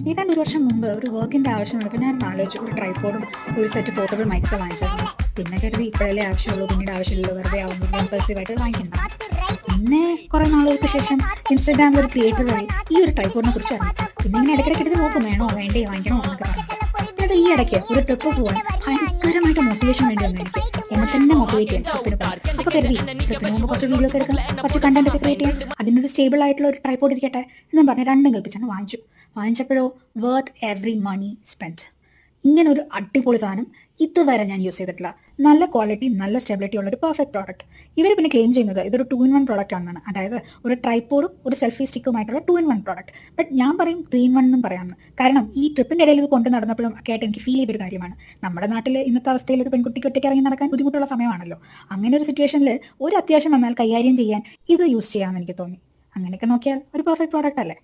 ഏതാണ്ട് ഒരു വർഷം മുമ്പ് ഒരു വർക്കിന്റെ ആവശ്യമുള്ളപ്പോൾ ഞാൻ ആലോചിച്ചു ഒരു ട്രൈപോഡും ഒരു സെറ്റ് പോർട്ടബിൾ മൈക്സ് വാങ്ങിച്ചായിരുന്നു. പിന്നെ കരുതി ഇപ്പോഴല്ലേ ആവശ്യമുള്ളൂ, പിന്നീട് ആവശ്യമില്ലല്ലോ, വെറുതെ ആവുമ്പോൾ ഇമ്പൾസീവായിട്ട് വാങ്ങിക്കണ്ട. പിന്നെ കുറെ നാളുകൾക്ക് ശേഷം ഇൻസ്റ്റാഗ്രാമിൽ ഒരു ക്രിയേറ്റർ വഴി ഈ ഒരു ട്രൈപോഡിനെ കുറിച്ച് അറിഞ്ഞു. പിന്നെ ഇങ്ങനെ ഇടയ്ക്കിടയ്ക്ക് എടുത്ത് നോക്കും, വേണോ വേണ്ടേ വാങ്ങിക്കണോ എന്നൊക്കെ പറഞ്ഞു. എന്നിട്ട് ഈ ഇടയ്ക്ക് ഒരു ട്രിപ്പ് പോകാൻ ഭയങ്കരമായിട്ട് മോട്ടിവേഷൻ വേണ്ടി വന്നു എനിക്ക്. എന്നെ തന്നെ മോട്ടിവേറ്റ് ചെയ്യാൻ ട്രിപ്പിന് പോകാൻ. അപ്പോൾ കരുതി ട്രിപ്പിന് പോകുമ്പോൾ കുറച്ച് വീഡിയോ ഒക്കെ എടുക്കാം, കുറച്ച് കണ്ടന്റ് ഒക്കെ ക്രിയേറ്റ് ചെയ്യാം, അതിനൊരു സ്റ്റേബിൾ ആയിട്ടുള്ള ഒരു ട്രൈപോഡ് ഇരിക്കട്ടെ എന്നും പറഞ്ഞ് രണ്ടും കൽപ്പിച്ചാണ് വാങ്ങിച്ചു. വാങ്ങിച്ചപ്പോഴോ വർത്ത് എവറി മണി സ്പെൻഡ്. ഇങ്ങനെ ഒരു അടിപൊളി സാധനം ഇതുവരെ ഞാൻ യൂസ് ചെയ്തിട്ടില്ല. നല്ല ക്വാളിറ്റി, നല്ല സ്റ്റെബിലിറ്റി ഉള്ള ഒരു പെർഫെക്റ്റ് പ്രോഡക്റ്റ്. ഇവർ പിന്നെ ക്ലെയിം ചെയ്യുന്നത് ഇതൊരു 2-in-1 പ്രോഡക്റ്റ് ആണെന്നാണ്. അതായത് ഒരു ട്രൈപോഡും ഒരു സെൽഫി സ്റ്റിക്കുമായിട്ടുള്ള 2-in-1 പ്രോഡക്റ്റ്. ബട്ട് ഞാൻ പറയും 3-in-1 എന്നും പറയാമെന്ന്. കാരണം ഈ ട്രിപ്പിന്റെ ഇടയിൽ ഇത് കൊണ്ട് നടന്നപ്പോഴും ഒക്കെ ആയിട്ട് എനിക്ക് ഫീൽ ചെയ്തൊരു കാര്യമാണ്. നമ്മുടെ നാട്ടിൽ ഇന്നത്തെ അവസ്ഥയിൽ ഒരു പെൺകുട്ടിക്ക് ഒറ്റയ്ക്ക് ഇറങ്ങി നടക്കാൻ ബുദ്ധിമുട്ടുള്ള സമയമാണല്ലോ. അങ്ങനെ ഒരു സിറ്റുവേഷനിൽ ഒരു അത്യാവശ്യം വന്നാൽ കൈകാര്യം ചെയ്യാൻ ഇത് യൂസ് ചെയ്യാമെന്ന് എനിക്ക് തോന്നി. അങ്ങനെയൊക്കെ നോക്കിയാൽ ഒരു പെർഫെക്റ്റ് പ്രോഡക്റ്റ് അല്ലേ?